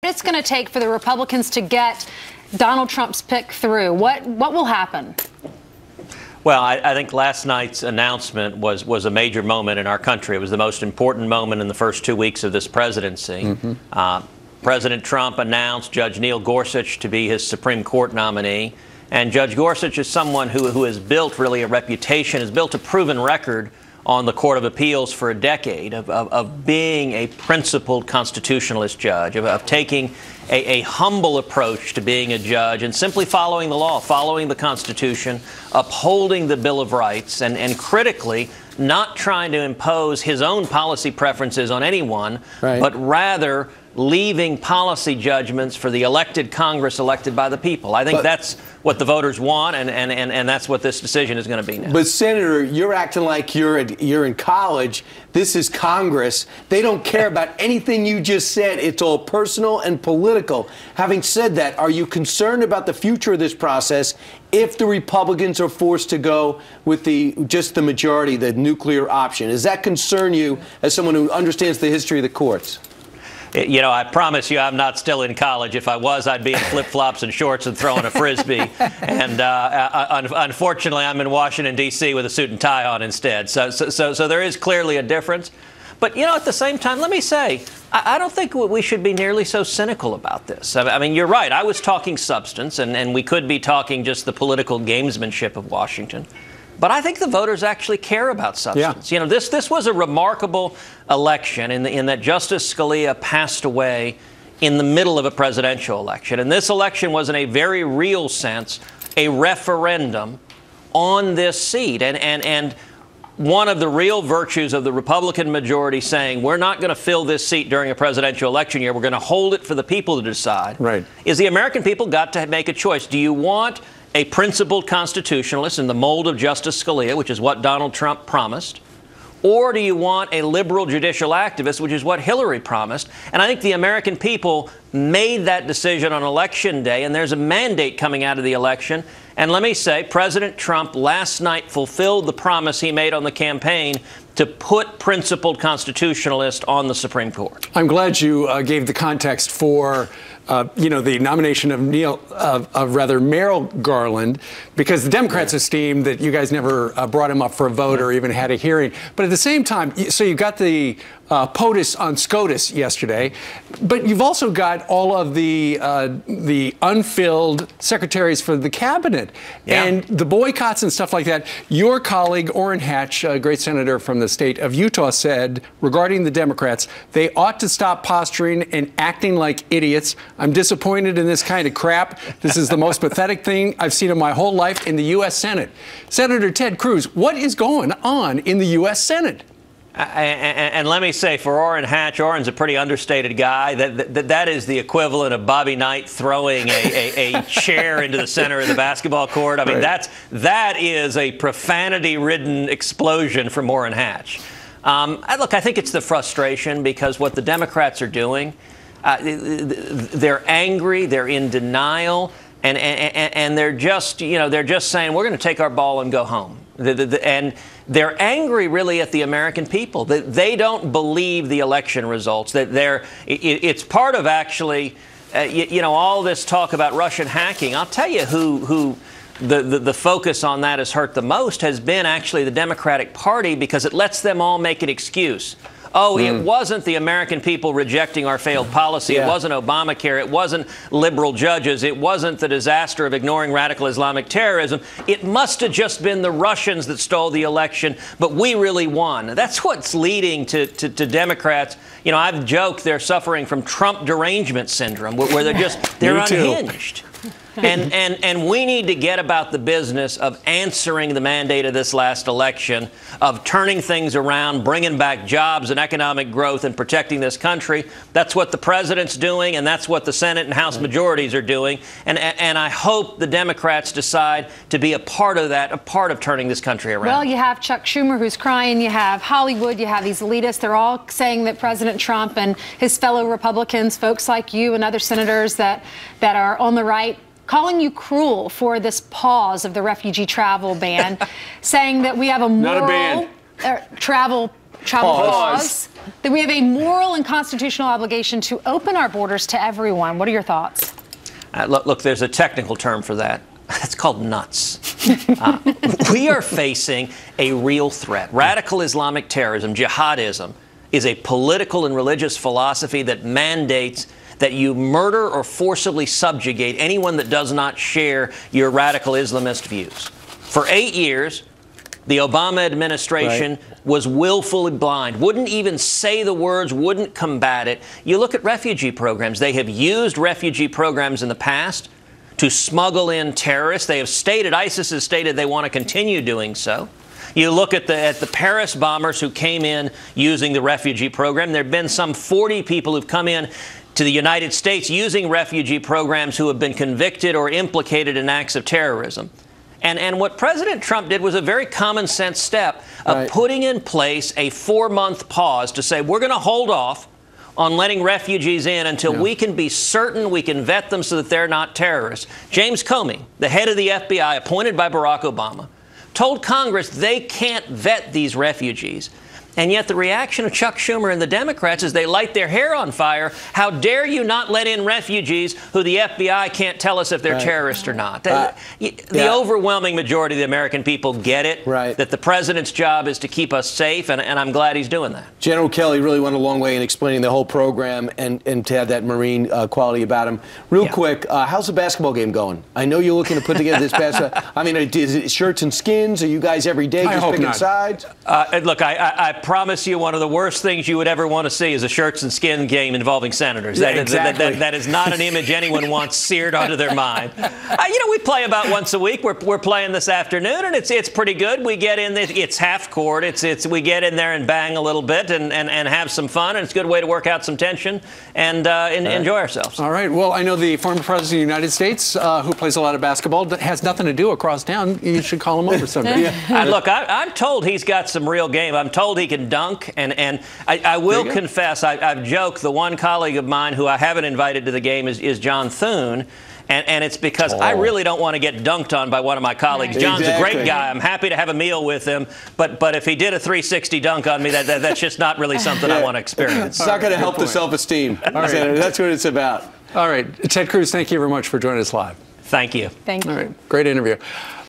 it's going to take for the Republicans to get Donald Trump's pick through? What will happen? Well, I think last night's announcement was a major moment in our country. It was the most important moment in the first 2 weeks of this presidency. President Trump announced Judge Neil Gorsuch to be his Supreme Court nominee. And Judge Gorsuch is someone who has built really a reputation, has built a proven record on the Court of Appeals for a decade of being a principled constitutionalist judge, of taking a humble approach to being a judge and simply following the law, following the Constitution, upholding the Bill of Rights, and critically not trying to impose his own policy preferences on anyone, but rather leaving policy judgments for the elected Congress elected by the people. I think that's what the voters want, and that's what this decision is going to be now. But, Senator, you're acting like you're in college. This is Congress. They don't care about anything you just said. It's all personal and political. Having said that, are you concerned about the future of this process if the Republicans are forced to go with just the majority, the nuclear option? Does that concern you as someone who understands the history of the courts? You know, I promise you I'm not still in college. If I was, I'd be in flip-flops and shorts and throwing a Frisbee. And unfortunately, I'm in Washington, D.C. with a suit and tie on instead. So there is clearly a difference. But, you know, at the same time, let me say, I don't think we should be nearly so cynical about this. I mean, you're right. I was talking substance, and we could be talking just the political gamesmanship of Washington. But I think the voters actually care about substance. You know, this was a remarkable election in that Justice Scalia passed away in the middle of a presidential election. And this election was, in a very real sense, a referendum on this seat. And one of the real virtues of the Republican majority saying we're not going to fill this seat during a presidential election year, we're going to hold it for the people to decide, is the American people got to make a choice. Do you want a principled constitutionalist in the mold of Justice Scalia, which is what Donald Trump promised, or do you want a liberal judicial activist, which is what Hillary promised? And I think the American people made that decision on Election Day, and there's a mandate coming out of the election. And let me say, President Trump last night fulfilled the promise he made on the campaign to put principled constitutionalists on the Supreme Court. I'm glad you gave the context for the nomination of Merrick Garland, because the Democrats esteem that you guys never brought him up for a vote or even had a hearing. But at the same time, so you got the POTUS on SCOTUS yesterday, but you've also got all of the unfilled secretaries for the cabinet and the boycotts and stuff like that. Your colleague Orrin Hatch, a great senator from the state of Utah, said regarding the Democrats, they ought to stop posturing and acting like idiots. I'm disappointed in this kind of crap. This is the most pathetic thing I've seen in my whole life in the U.S. Senate. Senator Ted Cruz, what is going on in the U.S. Senate? And let me say, for Orrin Hatch, Orrin's a pretty understated guy. That is the equivalent of Bobby Knight throwing a chair into the center of the basketball court. I mean, that is a profanity-ridden explosion from Orrin Hatch. Look, I think it's the frustration, because what the Democrats are doing, they're angry, they're in denial, and they're just saying, we're going to take our ball and go home. And they're angry, really, at the American people. That they don't believe the election results. That it's part of actually, all this talk about Russian hacking. I'll tell you who the focus on that has hurt the most has been actually the Democratic Party, because it lets them all make an excuse. Oh, it wasn't the American people rejecting our failed policy. It wasn't Obamacare. It wasn't liberal judges. It wasn't the disaster of ignoring radical Islamic terrorism. It must have just been the Russians that stole the election, but we really won. That's what's leading to Democrats. You know, I've joked they're suffering from Trump derangement syndrome, where they're unhinged. And we need to get about the business of answering the mandate of this last election, of turning things around, bringing back jobs and economic growth, and protecting this country. That's what the president's doing, and that's what the Senate and House majorities are doing. And I hope the Democrats decide to be a part of that, a part of turning this country around. Well, you have Chuck Schumer, who's crying. You have Hollywood. You have these elitists. They're all saying that President Trump and his fellow Republicans, folks like you and other senators that are on the right, calling you cruel for this pause of the refugee travel ban, saying that we have a moral travel pause. that we have a moral and constitutional obligation to open our borders to everyone. What are your thoughts? Look, there's a technical term for that. It's called nuts. We are facing a real threat. Radical Islamic terrorism, jihadism, is a political and religious philosophy that mandates that you murder or forcibly subjugate anyone that does not share your radical Islamist views. For 8 years, the Obama administration was willfully blind, wouldn't even say the words, wouldn't combat it. You look at refugee programs. They have used refugee programs in the past to smuggle in terrorists. They have stated, ISIS has stated they want to continue doing so. You look at the Paris bombers who came in using the refugee program. There have been some 40 people who've come in to the United States using refugee programs who have been convicted or implicated in acts of terrorism. And what President Trump did was a very common sense step of putting in place a 4-month pause to say we're going to hold off on letting refugees in until we can be certain we can vet them so that they're not terrorists. James Comey, the head of the FBI appointed by Barack Obama, told Congress they can't vet these refugees. And yet the reaction of Chuck Schumer and the Democrats is they light their hair on fire. How dare you not let in refugees who the FBI can't tell us if they're terrorists or not? The overwhelming majority of the American people get it, that the president's job is to keep us safe, and I'm glad he's doing that. General Kelly really went a long way in explaining the whole program and to have that Marine quality about him. Real quick, how's the basketball game going? I know you're looking to put together this basketball. I mean, is it shirts and skins? Are you guys every day just picking sides? Look, I promise you one of the worst things you would ever want to see is a shirts and skin game involving senators. That is not an image anyone wants seared onto their mind. We play about once a week. We're playing this afternoon, and it's pretty good. We get in, it's half court. We get in there and bang a little bit and have some fun, and it's a good way to work out some tension and enjoy ourselves. All right. Well, I know the former president of the United States, who plays a lot of basketball, that has nothing to do across town. You should call him over someday. Look, I'm told he's got some real game. I'm told he can dunk, and I will confess, I've joked, the one colleague of mine who I haven't invited to the game is John Thune, and it's because I really don't want to get dunked on by one of my colleagues. John's a great guy. I'm happy to have a meal with him, but if he did a 360 dunk on me, that's just not really something I want to experience. It's not going to help the self-esteem. That's what it's about. All right. Ted Cruz, thank you very much for joining us live. Thank you. Thank you. All right. Great interview.